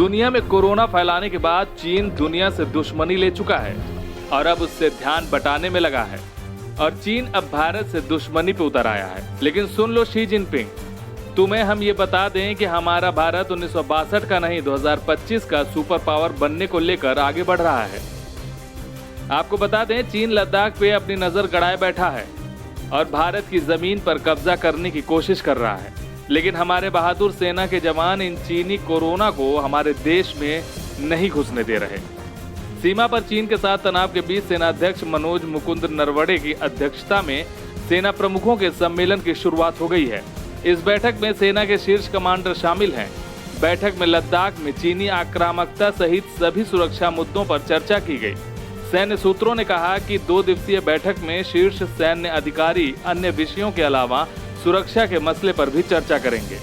दुनिया में कोरोना फैलाने के बाद चीन दुनिया से दुश्मनी ले चुका है और अब उससे ध्यान बटाने में लगा है और चीन अब भारत से दुश्मनी पे उतर आया है। लेकिन सुन लो शी जिनपिंग, तुम्हें हम ये बता दें कि हमारा भारत 1962 का नहीं 2025 का सुपर पावर बनने को लेकर आगे बढ़ रहा है। आपको बता दें, चीन लद्दाख पे अपनी नजर गड़ाए बैठा है और भारत की जमीन पर कब्जा करने की कोशिश कर रहा है। लेकिन हमारे बहादुर सेना के जवान इन चीनी कोरोना को हमारे देश में नहीं घुसने दे रहे। सीमा पर चीन के साथ तनाव के बीच सेनाध्यक्ष मनोज मुकुंद नरवणे की अध्यक्षता में सेना प्रमुखों के सम्मेलन की शुरुआत हो गई है। इस बैठक में सेना के शीर्ष कमांडर शामिल हैं। बैठक में लद्दाख में चीनी आक्रामकता सहित सभी सुरक्षा मुद्दों पर चर्चा की गई। सैन्य सूत्रों ने कहा कि 2 दिवसीय बैठक में शीर्ष सैन्य अधिकारी अन्य विषयों के अलावा सुरक्षा के मसले पर भी चर्चा करेंगे।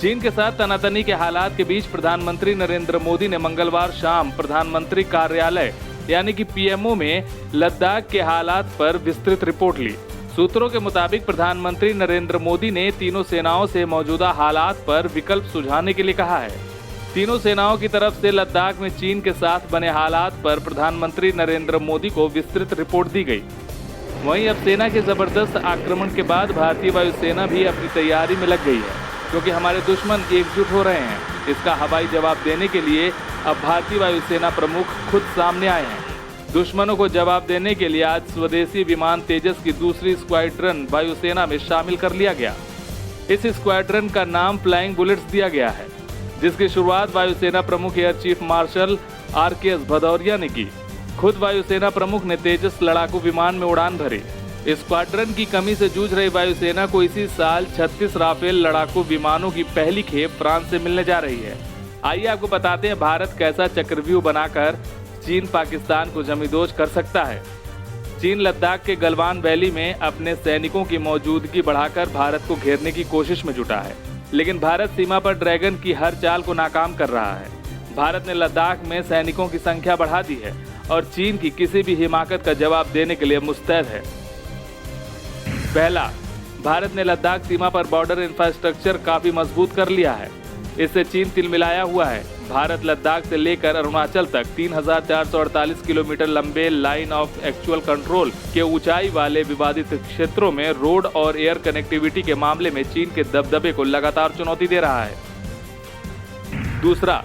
चीन के साथ तनातनी के हालात के बीच प्रधानमंत्री नरेंद्र मोदी ने मंगलवार शाम प्रधानमंत्री कार्यालय यानी कि पीएमओ में लद्दाख के हालात पर विस्तृत रिपोर्ट ली। सूत्रों के मुताबिक प्रधानमंत्री नरेंद्र मोदी ने तीनों सेनाओं से मौजूदा हालात पर विकल्प सुझाने के लिए कहा है। तीनों सेनाओं की तरफ से लद्दाख में चीन के साथ बने हालात पर प्रधानमंत्री नरेंद्र मोदी को विस्तृत रिपोर्ट दी गई। वहीं अब सेना के जबरदस्त आक्रमण के बाद भारतीय वायुसेना भी अपनी तैयारी में लग गई है, क्योंकि हमारे दुश्मन एकजुट हो रहे हैं। इसका हवाई जवाब देने के लिए अब भारतीय वायुसेना प्रमुख खुद सामने आए हैं। दुश्मनों को जवाब देने के लिए आज स्वदेशी विमान तेजस की दूसरी स्क्वाड्रन वायुसेना में शामिल कर लिया गया। इस स्क्वाड्रन का नाम फ्लाइंग बुलेट्स दिया गया है, जिसकी शुरुआत वायुसेना प्रमुख एयर चीफ मार्शल आर.के.एस. भदौरिया ने की। खुद वायुसेना प्रमुख ने तेजस लड़ाकू विमान में उड़ान भरी। स्क्वाड्रन की कमी से जूझ रही वायुसेना को इसी साल 36 राफेल लड़ाकू विमानों की पहली खेप फ्रांस से मिलने जा रही है। आइए आपको बताते हैं भारत कैसा चक्रव्यूह बनाकर चीन पाकिस्तान को जमींदोज कर सकता है। चीन लद्दाख के गलवान वैली में अपने सैनिकों की मौजूदगी बढ़ाकर भारत को घेरने की कोशिश में जुटा है, लेकिन भारत सीमा पर ड्रैगन की हर चाल को नाकाम कर रहा है। भारत ने लद्दाख में सैनिकों की संख्या बढ़ा दी है और चीन की किसी भी हिमाकत का जवाब देने के लिए मुस्तैद है। पहला, भारत ने लद्दाख सीमा पर बॉर्डर इंफ्रास्ट्रक्चर काफी मजबूत कर लिया है। इससे चीन तिलमिलाया हुआ है। भारत लद्दाख से लेकर अरुणाचल तक 3,448 किलोमीटर लंबे लाइन ऑफ एक्चुअल कंट्रोल के ऊंचाई वाले विवादित क्षेत्रों में रोड और एयर कनेक्टिविटी के मामले में चीन के दबदबे को लगातार चुनौती दे रहा है। दूसरा,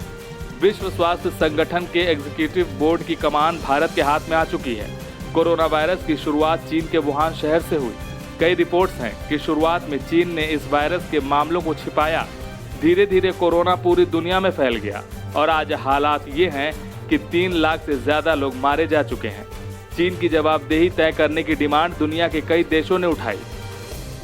विश्व स्वास्थ्य संगठन के एग्जीक्यूटिव बोर्ड की कमान भारत के हाथ में आ चुकी है। कोरोना वायरस की शुरुआत चीन के वुहान शहर से हुई। कई रिपोर्ट्स हैं कि शुरुआत में चीन ने इस वायरस के मामलों को छिपाया। धीरे धीरे कोरोना पूरी दुनिया में फैल गया और आज हालात ये हैं कि 3 लाख से ज्यादा लोग मारे जा चुके हैं। चीन की जवाबदेही तय करने की डिमांड दुनिया के कई देशों ने उठाई।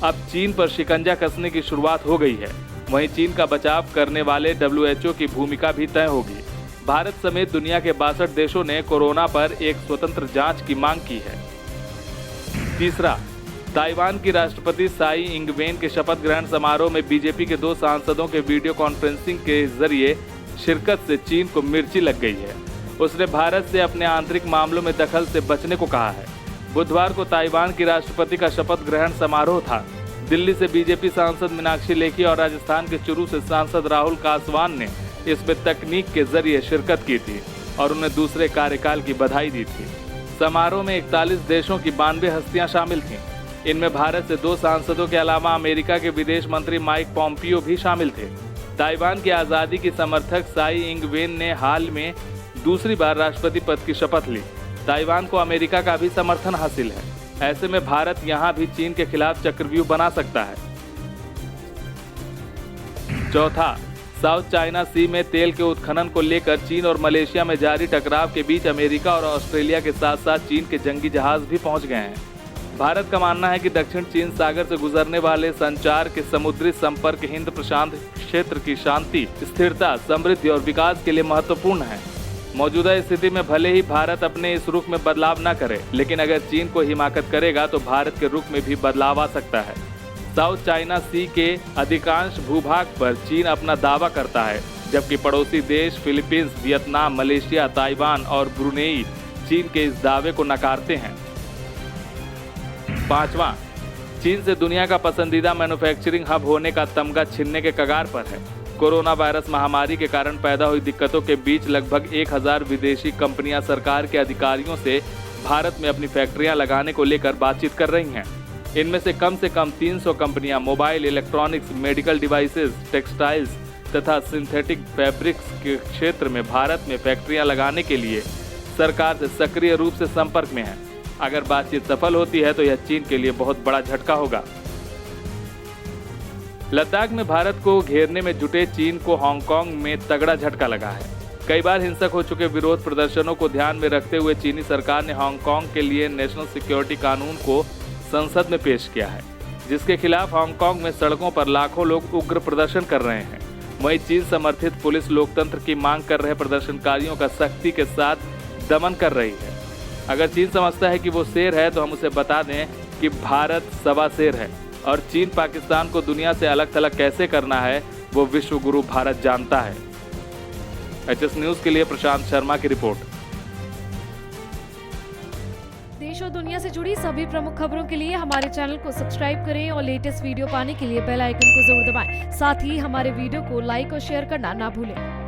अब चीन पर शिकंजा कसने की शुरुआत हो गई है। वहीं चीन का बचाव करने वाले WHO की भूमिका भी तय होगी। भारत समेत दुनिया के 62 देशों ने कोरोना पर एक स्वतंत्र जांच की मांग की है। तीसरा, ताइवान की राष्ट्रपति साई इंगवेन के शपथ ग्रहण समारोह में बीजेपी के 2 सांसदों के वीडियो कॉन्फ्रेंसिंग के जरिए शिरकत से चीन को मिर्ची लग गई है। उसने भारत से अपने आंतरिक मामलों में दखल से बचने को कहा है। बुधवार को ताइवान की राष्ट्रपति का शपथ ग्रहण समारोह था। दिल्ली से बीजेपी सांसद मीनाक्षी लेखी और राजस्थान के चुरू से सांसद राहुल कासवान ने इसमें तकनीक के जरिए शिरकत की थी और उन्हें दूसरे कार्यकाल की बधाई दी थी। समारोह में 41 देशों की 92 हस्तियां शामिल थीं। इनमें भारत से 2 सांसदों के अलावा अमेरिका के विदेश मंत्री माइक पॉम्पियो भी शामिल थे। ताइवान की आज़ादी की समर्थक साई इंगवेन ने हाल में दूसरी बार राष्ट्रपति पद की शपथ ली। ताइवान को अमेरिका का भी समर्थन हासिल है। ऐसे में भारत यहां भी चीन के खिलाफ चक्रव्यूह बना सकता है। चौथा, साउथ चाइना सी में तेल के उत्खनन को लेकर चीन और मलेशिया में जारी टकराव के बीच अमेरिका और ऑस्ट्रेलिया के साथ साथ चीन के जंगी जहाज भी पहुंच गए हैं। भारत का मानना है कि दक्षिण चीन सागर से गुजरने वाले संचार के समुद्री संपर्क हिंद प्रशांत क्षेत्र की शांति, स्थिरता, समृद्धि और विकास के लिए महत्वपूर्ण है। मौजूदा स्थिति में भले ही भारत अपने इस रुख में बदलाव न करे, लेकिन अगर चीन को हिमाकत करेगा तो भारत के रुख में भी बदलाव आ सकता है। साउथ चाइना सी के अधिकांश भूभाग पर चीन अपना दावा करता है, जबकि पड़ोसी देश फिलीपींस, वियतनाम, मलेशिया, ताइवान और ब्रुनेई चीन के इस दावे को नकारते हैं। पांचवां, चीन से दुनिया का पसंदीदा मैन्युफैक्चरिंग हब होने का तमगा छिनने के कगार पर है। कोरोना वायरस महामारी के कारण पैदा हुई दिक्कतों के बीच लगभग 1000 विदेशी कंपनियां सरकार के अधिकारियों से भारत में अपनी फैक्ट्रियां लगाने को लेकर बातचीत कर रही हैं। इनमें से कम 300 कंपनियां mobile, electronics, medical devices, textiles तथा सिंथेटिक फैब्रिक्स के क्षेत्र में भारत में फैक्ट्रियां लगाने के लिए सरकार से सक्रिय रूप से संपर्क में है। अगर बातचीत सफल होती है तो यह चीन के लिए बहुत बड़ा झटका होगा। लद्दाख में भारत को घेरने में जुटे चीन को हांगकांग में तगड़ा झटका लगा है। कई बार हिंसक हो चुके विरोध प्रदर्शनों को ध्यान में रखते हुए चीनी सरकार ने हांगकांग के लिए नेशनल सिक्योरिटी कानून को संसद में पेश किया है, जिसके खिलाफ हांगकांग में सड़कों पर लाखों लोग उग्र प्रदर्शन कर रहे हैं। वहीं चीन समर्थित पुलिस लोकतंत्र की मांग कर रहे प्रदर्शनकारियों का सख्ती के साथ दमन कर रही है। अगर चीन समझता है कि वो शेर है तो हम उसे बता दें कि भारत सवा शेर है और चीन पाकिस्तान को दुनिया से अलग थलग कैसे करना है वो विश्व गुरु भारत जानता है। एचएस न्यूज के लिए प्रशांत शर्मा की रिपोर्ट। देश और दुनिया से जुड़ी सभी प्रमुख खबरों के लिए हमारे चैनल को सब्सक्राइब करें और लेटेस्ट वीडियो पाने के लिए बेल आइकन को जरूर दबाएं। साथ ही हमारे वीडियो को लाइक और शेयर करना ना भूलें।